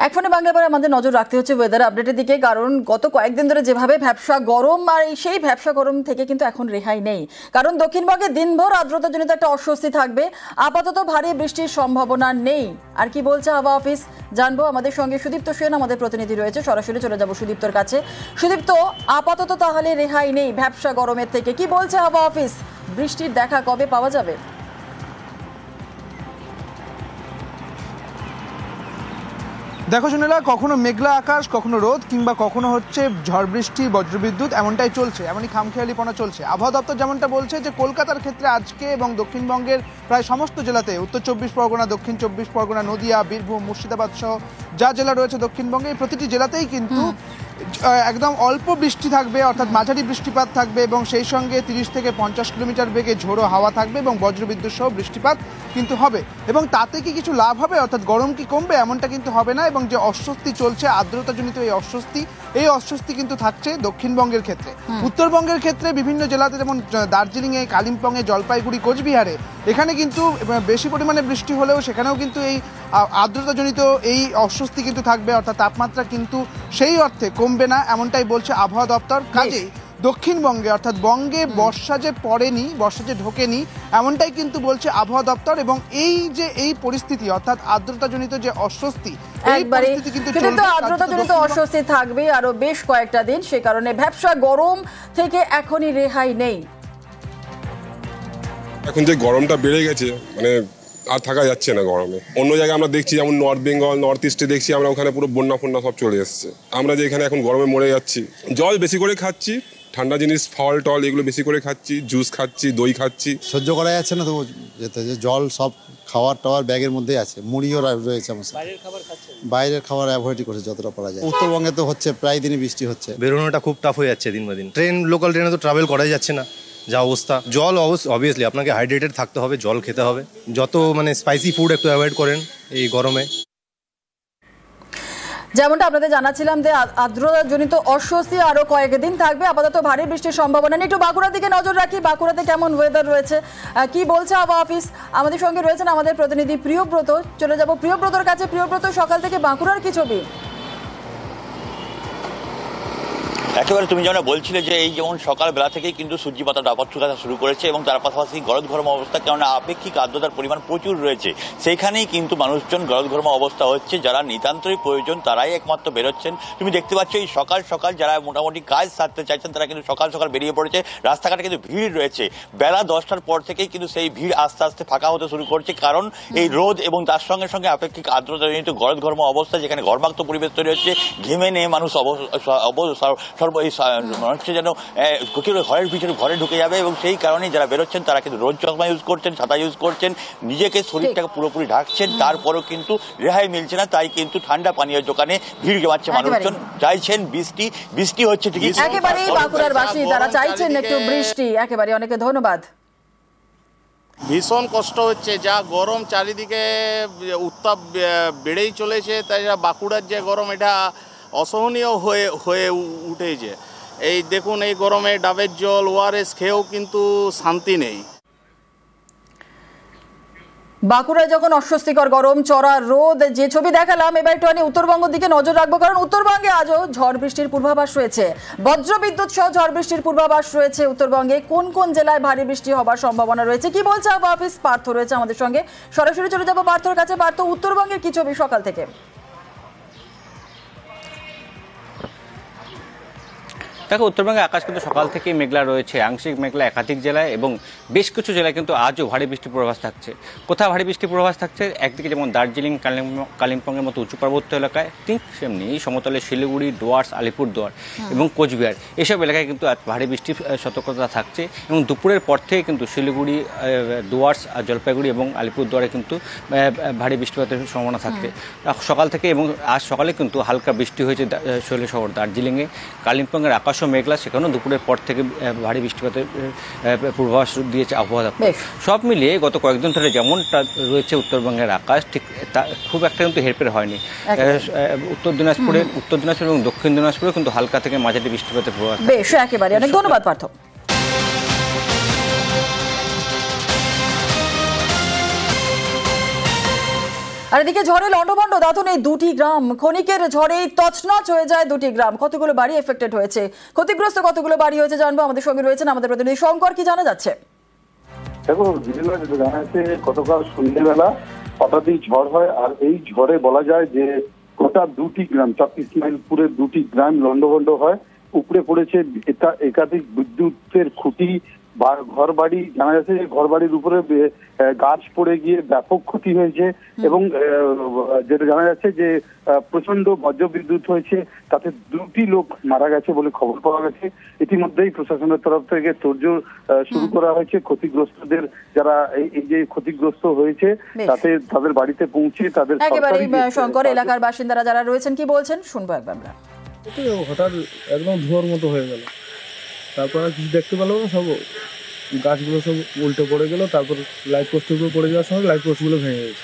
এক ফোনে বাংলা পরে আমাদের নজর রাখতে হচ্ছে ওয়েদার আপডেটের দিকে, কারণ গত কয়েকদিন ধরে যেভাবে ভ্যাপসা গরম, আর সেই ভ্যাপসা গরম থেকে কিন্তু এখন রেহাই নেই। কারণ দক্ষিণবঙ্গে দিনভর আর্দ্রতাজনিত একটা অস্বস্তি থাকবে, আপাতত ভারী বৃষ্টির সম্ভাবনা নেই। আর কি বলছে হাওয়া অফিস জানবো। আমাদের সঙ্গে সুদীপ্ত সেন আমাদের প্রতিনিধি রয়েছে, সরাসরি চলে যাব সুদীপ্তর কাছে। সুদীপ্ত, আপাতত তাহলে রেহাই নেই ভ্যাপসা গরমের থেকে, কি বলছে হাওয়া অফিস? বৃষ্টির দেখা কবে পাওয়া যাবে? দেখো সুনীলা, কখনো মেঘলা আকাশ, কখনো রোদ, কিংবা কখনো হচ্ছে ঝড় বৃষ্টি, বজ্রবিদ্যুৎ, এমনটাই চলছে, এমনই খামখেয়ালিপনা চলছে। আবহাওয়া দপ্তর যেমনটা বলছে যে কলকাতার ক্ষেত্রে আজকে এবং দক্ষিণবঙ্গের প্রায় সমস্ত জেলাতে, উত্তর 24 পরগনা, দক্ষিণ 24 পরগনা, নদিয়া, বীরভূম, মুর্শিদাবাদ সহ যা জেলা রয়েছে দক্ষিণবঙ্গে, এই প্রতিটি জেলাতেই কিন্তু একদম অল্প বৃষ্টি থাকবে, অর্থাৎ মাঝারি বৃষ্টিপাত থাকবে, এবং সেই সঙ্গে 30 থেকে 50 কিলোমিটার বেগে ঝোড়ো হাওয়া থাকবে এবং বজ্রবিদ্যুৎ সহ বৃষ্টিপাত কিন্তু হবে। এবং তাতে কি কিছু লাভ হবে, অর্থাৎ গরম কি কমবে, এমনটা কিন্তু হবে না। এবং যে অস্বস্তি চলছে, আর্দ্রতাজনিত এই অস্বস্তি কিন্তু থাকছে দক্ষিণবঙ্গের ক্ষেত্রে। উত্তরবঙ্গের ক্ষেত্রে বিভিন্ন জেলাতে, যেমন দার্জিলিংয়ে, কালিম্পংয়ে, জলপাইগুড়ি, কোচবিহারে, এখানে কিন্তু বেশি পরিমাণে বৃষ্টি হলেও সেখানেও কিন্তু এই আর্দ্রতাজনিত এই অস্বস্তি কিন্তু থাকবে, অর্থাৎ তাপমাত্রা কিন্তু সেই অর্থে কমবে না, এমনটাই বলছে আবহাওয়া দপ্তর। কাজেই দক্ষিণবঙ্গে, অর্থাৎ বঙ্গে বর্ষা যে পড়েনি, বর্ষা যে ঢোকেনি, এমনটাই কিন্তু বলছে আবহাওয়া দপ্তর। এবং এই পরিস্থিতি, অর্থাৎ আর্দ্রতাজনিত যে অস্বস্তি, আর্দ্রতাজনিত অস্বস্তি থাকবে আরো বেশ কয়েকটা দিন। সে কারণে ভ্যাপসা গরম থেকে এখনই রেহাই নেই। এখন যে গরমটা বেড়ে গেছে, মানে আর থাকা যাচ্ছে না গরমে। অন্য জায়গায় আমরা দেখছি, যেমন নর্থ বেঙ্গল, নর্থ ইস্টে দেখছি আমরা, ওখানে পুরো বন্যা ফন্যা সব চলে এসছে। আমরা যে এখানে এখন গরমে মরে যাচ্ছি। জল বেশি করে খাচ্ছি, ঠান্ডা জিনিস, ফল টল এগুলো বেশি করে খাচ্ছি, জুস খাচ্ছি, দই খাচ্ছি, সহ্য করা যাচ্ছে না। তো যেতে যে জল সব খাওয়ার টাওয়ার ব্যাগের মধ্যেই আছে, মুড়িও রয়েছে। বাইরের খাবার অ্যাভয়েডই করছে যতটা পারা যায়। উত্তরবঙ্গে তো হচ্ছে প্রায় দিনই বৃষ্টি হচ্ছে, বেরোনোটা খুব টাফ হয়ে যাচ্ছে দিন বা দিন। লোকাল ট্রেনে তো ট্রাভেল করাই যাচ্ছে না, যা অবস্থা। জল অবভিয়াসলি আপনাকে হাইড্রেটেড থাকতে হবে, জল খেতে হবে, যত স্পাইসি ফুড একটু অ্যাভয়েড করেন এই গরমে। যেমনটা আপনাদের জানাচ্ছিলাম যে আর্দ্রতাজনিত অস্বস্তি আরো কয়েকদিন থাকবে, আপাতত ভারী বৃষ্টির সম্ভাবনা নেই। একটু বাঁকুড়ার দিকে নজর রাখি, বাঁকুড়াতে কেমন ওয়েদার রয়েছে, কি বলছে আবহাওয়া অফিস? আমাদের সঙ্গে রয়েছেন আমাদের প্রতিনিধি প্রিয়ব্রত, চলে যাব প্রিয়ব্রতর কাছে। প্রিয়ব্রত, সকাল থেকে বাঁকুড়ার কি ছবি? একেবারে তুমি যেমন বলছিলে যে এই যেমন সকালবেলা থেকেই কিন্তু সূর্যপাতা ডাপাত শুরু করেছে, এবং তার পাশাপাশি গরম অবস্থা, কেননা আপেক্ষিক আর্দ্রতার পরিমাণ প্রচুর রয়েছে, সেইখানেই কিন্তু মানুষজন গরম অবস্থা হচ্ছে। যারা নিতান্তই প্রয়োজন তারাই একমাত্র বেরোচ্ছেন। তুমি দেখতে পাচ্ছ এই সকাল সকাল যারা মোটামুটি কাজ সারতে চাইছেন তারা কিন্তু সকাল সকাল বেরিয়ে পড়েছে। রাস্তাঘাটে কিন্তু ভিড় রয়েছে। বেলা 10টার পর থেকেই কিন্তু সেই ভিড় আস্তে আস্তে ফাঁকা হতে শুরু করছে, কারণ এই রোদ এবং তার সঙ্গে সঙ্গে আপেক্ষিক আর্দ্রতাজনিত গরম অবস্থা, যেখানে ঘর্মাক্ত পরিবেশ তৈরি হচ্ছে, ঘেমে নিয়ে মানুষ মনে হচ্ছে যেন ঘরের ভিতরে ঘরে ঢুকে যাবে। এবং সেই কারণেই যারা বেরোচ্ছেন তারা কিন্তু রোদ চশমা ইউজ করছেন, ছাতা ইউজ করছেন, নিজেকে শরীরটাকে পুরোপুরি ঢাকছেন, তারপরেও কিন্তু রেহাই মিলছে না। তাই কিন্তু ঠান্ডা পানীয় দোকানে ভিড় জমাচ্ছে মানুষজন, চাইছেন বৃষ্টি হচ্ছে ঠিকই, একেবারে বাঁকুড়ার বাসী তারা চাইছেন একটু বৃষ্টি। একেবারে অনেকে ধন্যবাদ। ভীষণ কষ্ট হচ্ছে, যা গরম চারিদিকে উত্তাপ বেড়েই চলেছে। তাই বাঁকুড়ার যে গরম, এটা অসহনীয় হয়ে উঠেছে। এই দেখুন, এই গরমে ডাবের জল, ওআরএস খেয়েও কিন্তু শান্তি নেই। বাঁকুড়ায় যখন অস্বস্তিকর গরম, চড়া রোদ, যে ছবি দেখালাম, এবার একটু উত্তরবঙ্গের দিকে নজর রাখবো, কারণ উত্তরবঙ্গে আজও ঝড় বৃষ্টির পূর্বাভাস রয়েছে, বজ্রবিদ্যুৎ সহ ঝড় বৃষ্টির পূর্বাভাস রয়েছে। উত্তরবঙ্গে কোন কোন জেলায় ভারী বৃষ্টি হবার সম্ভাবনা রয়েছে, কি বলছে আবহাওয়া অফিস? পার্থ রয়েছে আমাদের সঙ্গে, সরাসরি চলে যাবো পার্থর কাছে। পার্থ, উত্তরবঙ্গের কি ছবি সকাল থেকে? দেখো, উত্তরবঙ্গে আকাশ কিন্তু সকাল থেকে মেঘলা রয়েছে, আংশিক মেঘলা একাধিক জেলায়, এবং বেশ কিছু জেলায় কিন্তু আজও ভারী বৃষ্টির পূর্বাভাস থাকছে। কোথাও ভারী বৃষ্টির পূর্বাভাস থাকছে একদিকে, যেমন দার্জিলিং, কালিম্পংয়ের মতো উঁচু পার্বত্য এলাকায়, ঠিক সেমনি সমতলে শিলিগুড়ি, ডুয়ার্স, আলিপুরদুয়ার এবং কোচবিহার, এসব এলাকায় কিন্তু ভারী বৃষ্টির সতর্কতা থাকছে। এবং দুপুরের পর থেকে কিন্তু শিলিগুড়ি, ডুয়ার্স, জলপাইগুড়ি এবং আলিপুরদুয়ারে কিন্তু ভারী বৃষ্টিপাতের সম্ভাবনা থাকছে সকাল থেকে। এবং আজ সকালে কিন্তু হালকা বৃষ্টি হয়েছে শৈলশহর, দার্জিলিংয়ে, কালিম্পংয়ের আকাশ মেঘলা, সেখানেও দুপুরের পর থেকে ভারী বৃষ্টিপাতের পূর্বাভাস দিয়েছে আবহাওয়া দপ্তর। সব মিলিয়ে গত কয়েকদিন ধরে যেমনটা রয়েছে উত্তরবঙ্গের আকাশ, ঠিক খুব একটা কিন্তু হেরফের হয়নি। উত্তর দিনাজপুর এবং দক্ষিণ দিনাজপুরে কিন্তু হালকা থেকে মাঝারি বৃষ্টিপাতের পূর্বাভাস। বেশ, একেবারে অনেক ধন্যবাদ পার্থ। আর এদিকে ঝড়ে লন্ডভন্ড দাঁতন এই দুটি গ্রাম, ক্ষণিকের ঝড়েই তছনছ হয়ে যায় দুটি গ্রাম। কতগুলো বাড়ি এফেক্টেড হয়েছে, ক্ষতিগ্রস্ত কতগুলো বাড়ি হয়েছে জানবো। আমাদের সঙ্গে রয়েছেন আমাদের প্রতিনিধি শঙ্কর, কি জানা যাচ্ছে? দেখো যেটা জানা যাচ্ছে গতকাল সন্ধ্যেবেলা হঠাৎই ঝড় হয়, আর এই ঝড়ে বলা যায় যে গোটা দুটি গ্রাম, 34 মাইলপুরের দুটি গ্রাম লন্ডভন্ড হয়। উপরে পড়েছে একাধিক বিদ্যুতের খুঁটি বা ঘর বাড়ি। জানা যাচ্ছে যে ঘর বাড়ির উপরে গাছ পড়ে গিয়ে ব্যাপক ক্ষতি হয়েছে এবং যেটা জানা যাচ্ছে যে প্রচন্ড বজ্রবিদ্যুৎ হয়েছে, তাতে দুটি লোক মারা গেছে বলে খবর পাওয়া গেছে। ইতিমধ্যেই প্রশাসনের তরফ থেকে তোড়জোড় শুরু করা হয়েছে। ক্ষতিগ্রস্তদের যারা এই যে ক্ষতিগ্রস্ত হয়েছে তাতে তাদের বাড়িতে পৌঁছে তাদের একেবারে শঙ্কর, এলাকার বাসিন্দারা যারা রয়েছেন কি বলছেন শুনবো একবার আমরা। হঠাৎ একদম ধোঁয়ার মতো হয়ে গেল, তারপর আর কিছু দেখতে পেলো না, সব গাছগুলো সব উল্টে পড়ে গেল। তারপর লাইট পোস্টের উপর পড়ে যাওয়ার সময় লাইট পোস্টগুলো ভেঙে গেছে।